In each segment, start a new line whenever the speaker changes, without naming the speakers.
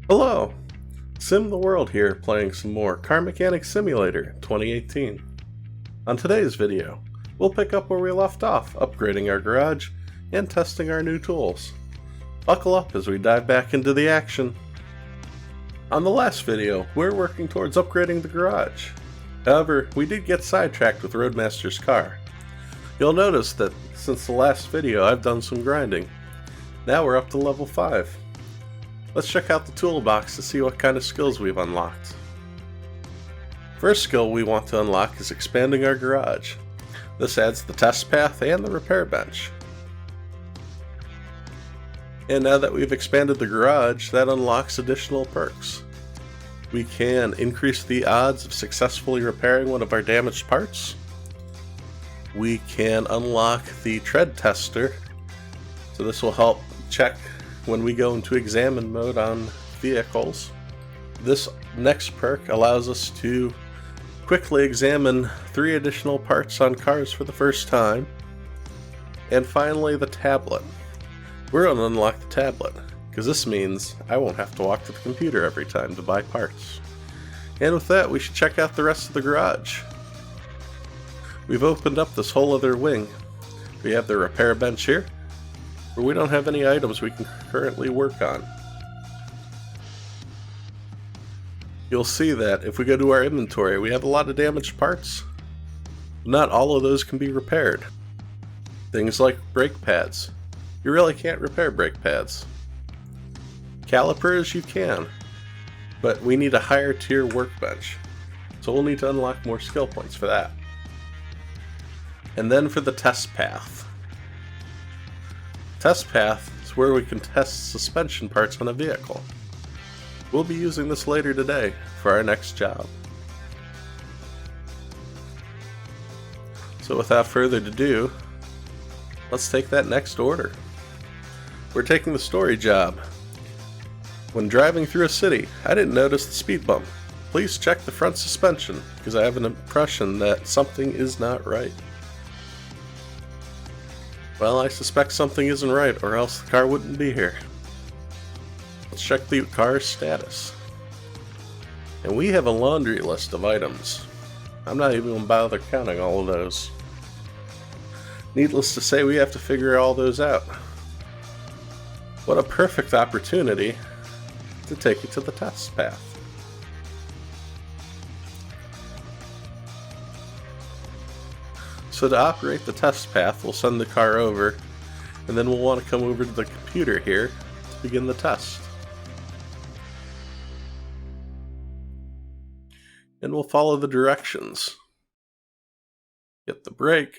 Hello! SimTheWorld here, playing some more Car Mechanic Simulator 2018. On today's video, we'll pick up where we left off, upgrading our garage and testing our new tools. Buckle up as we dive back into the action. On the last video, we were working towards upgrading the garage. However, we did get sidetracked with Roadmaster's car. You'll notice that since the last video I've done some grinding. Now we're up to level 5. Let's check out the toolbox to see what kind of skills we've unlocked. First skill we want to unlock is expanding our garage. This adds the test path and the repair bench. And now that we've expanded the garage, that unlocks additional perks. We can increase the odds of successfully repairing one of our damaged parts. We can unlock the tread tester, so this will help check when we go into examine mode on vehicles. This next perk allows us to quickly examine 3 additional parts on cars for the first time. And finally, the tablet. We're going to unlock the tablet, because this means I won't have to walk to the computer every time to buy parts. And with that, we should check out the rest of the garage. We've opened up this whole other wing. We have the repair bench here, but we don't have any items we can currently work on. You'll see that if we go to our inventory, we have a lot of damaged parts. Not all of those can be repaired. Things like brake pads. You really can't repair brake pads. Calipers you can, but we need a higher tier workbench, so we'll need to unlock more skill points for that. And then for the test path. Test path is where we can test suspension parts on a vehicle. We'll be using this later today for our next job. So without further ado, let's take that next order. We're taking the story job. When driving through a city, I didn't notice the speed bump. Please check the front suspension, because I have an impression that something is not right. Well, I suspect something isn't right, or else the car wouldn't be here. Let's check the car's status. And we have a laundry list of items. I'm not even going to bother counting all of those. Needless to say, we have to figure all those out. What a perfect opportunity to take you to the test path. So to operate the test path, we'll send the car over, and then we'll want to come over to the computer here to begin the test. And we'll follow the directions. Get the brake.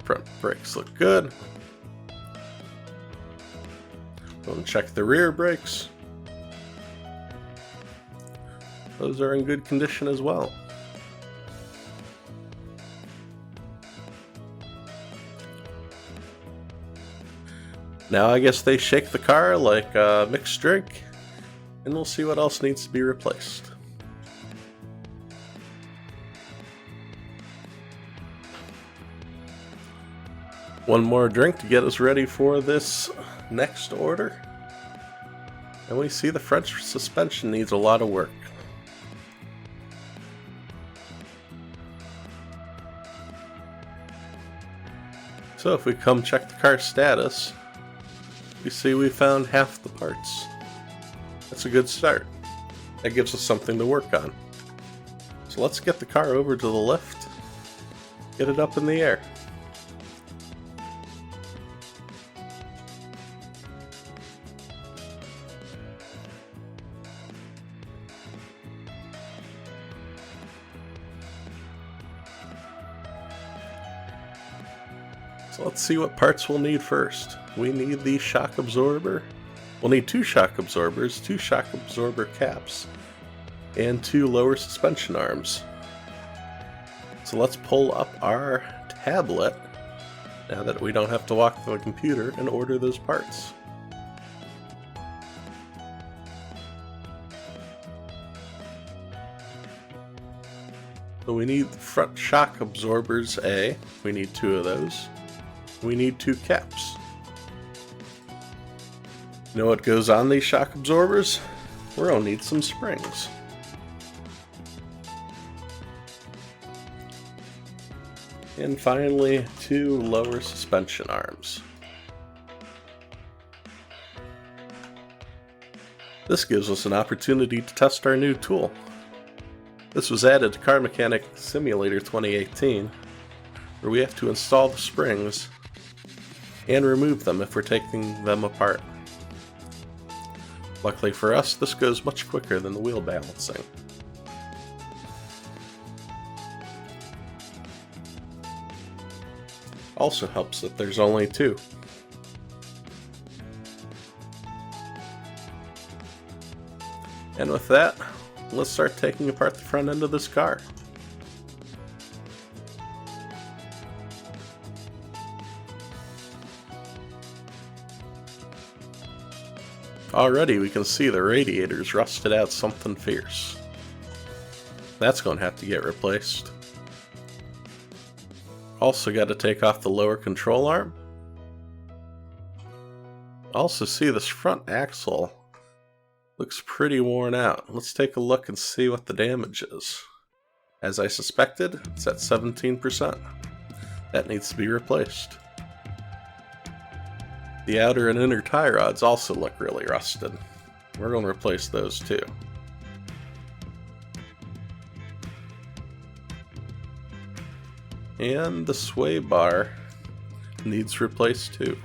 Front brakes look good. Go and check the rear brakes. Those are in good condition as well. Now I guess they shake the car like a mixed drink, and we'll see what else needs to be replaced. One more drink to get us ready for this next order. And we see the front suspension needs a lot of work. So if we come check the car status, we see we found half the parts. That's a good start. That gives us something to work on. So let's get the car over to the lift, get it up in the air. So let's see what parts we'll need first. We need the shock absorber. We'll need 2 shock absorbers, 2 shock absorber caps, and 2 lower suspension arms. So let's pull up our tablet, now that we don't have to walk to the computer, and order those parts. So we need the front shock absorbers A. We need 2 of those. We need 2 caps. You know what goes on these shock absorbers? We're gonna need some springs. And finally, 2 lower suspension arms. This gives us an opportunity to test our new tool. This was added to Car Mechanic Simulator 2018, where we have to install the springs and remove them if we're taking them apart. Luckily for us, this goes much quicker than the wheel balancing. Also helps that there's only 2. And with that, let's start taking apart the front end of this car. Already we can see the radiator's rusted out something fierce. That's going to have to get replaced. Also got to take off the lower control arm. Also see this front axle looks pretty worn out. Let's take a look and see what the damage is. As I suspected, it's at 17%. That needs to be replaced. The outer and inner tie rods also look really rusted. We're going to replace those too. And the sway bar needs replaced too.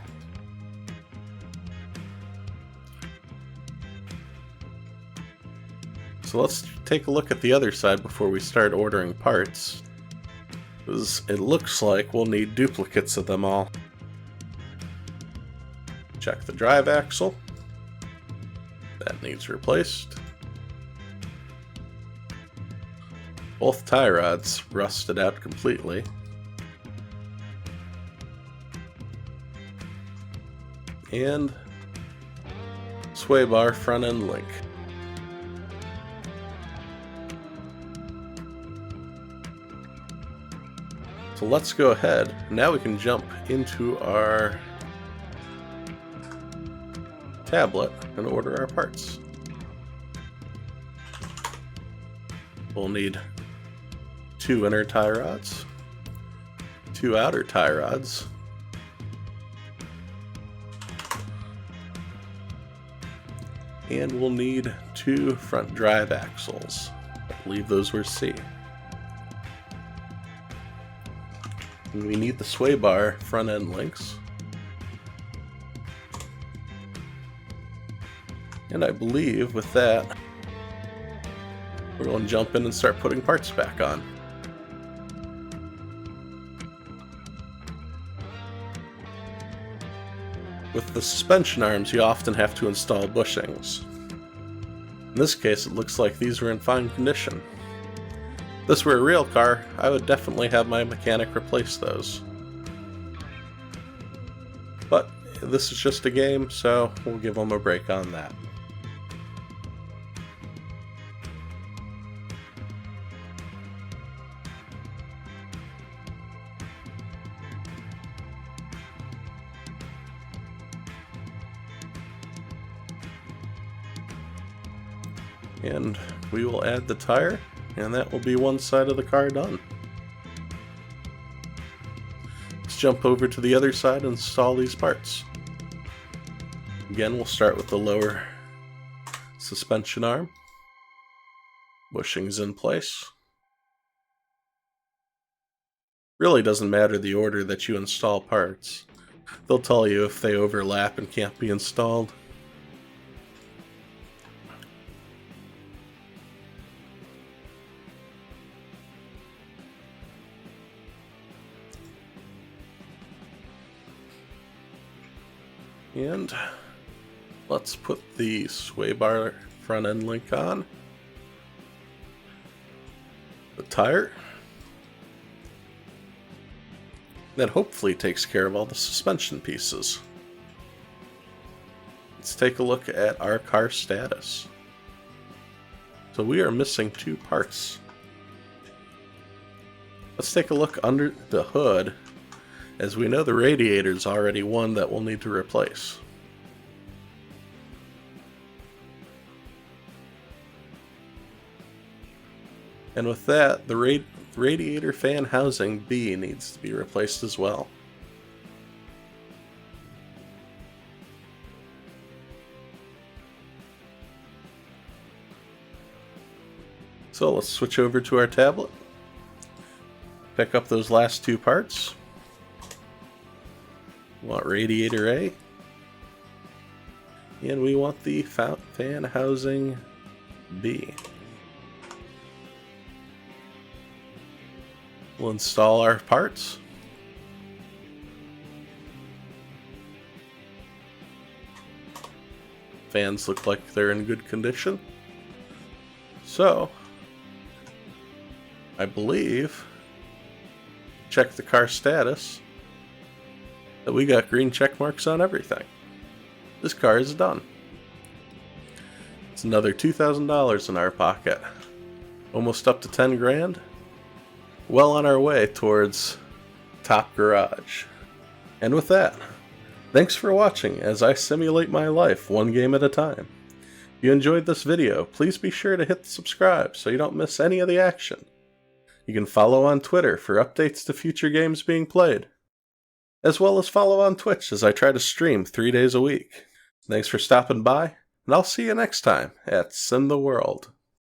So let's take a look at the other side before we start ordering parts, because it looks like we'll need duplicates of them all. Check the drive axle. That needs replaced. Both tie rods rusted out completely. And sway bar front end link. So let's go ahead. Now we can jump into our tablet and order our parts. We'll need 2 inner tie rods, 2 outer tie rods, and we'll need 2 front drive axles. I believe those were C. And we need the sway bar front end links. And I believe with that, we're going to jump in and start putting parts back on. With the suspension arms, you often have to install bushings. In this case, it looks like these are in fine condition. If this were a real car, I would definitely have my mechanic replace those. But this is just a game, so we'll give them a break on that. And we will add the tire, and that will be one side of the car done. Let's jump over to the other side and install these parts. Again, we'll start with the lower suspension arm. Bushings in place. Really doesn't matter the order that you install parts. They'll tell you if they overlap and can't be installed. And let's put the sway bar front end link on. The tire. That hopefully takes care of all the suspension pieces. Let's take a look at our car status. So we are missing 2 parts. Let's take a look under the hood, as we know the radiator is already one that we'll need to replace. And with that, the radiator fan housing B needs to be replaced as well. So let's switch over to our tablet. Pick up those last two parts. We want radiator A. And we want the fan housing B. We'll install our parts. Fans look like they're in good condition. So, I believe, check the car status, that we got green check marks on everything. This car is done. It's another $2,000 in our pocket. Almost up to 10 grand. Well on our way towards top garage. And with that, thanks for watching as I simulate my life one game at a time. If you enjoyed this video, please be sure to hit the subscribe so you don't miss any of the action. You can follow on Twitter for updates to future games being played, as well as follow on Twitch as I try to stream 3 days a week. Thanks for stopping by, and I'll see you next time at SimTheWorld.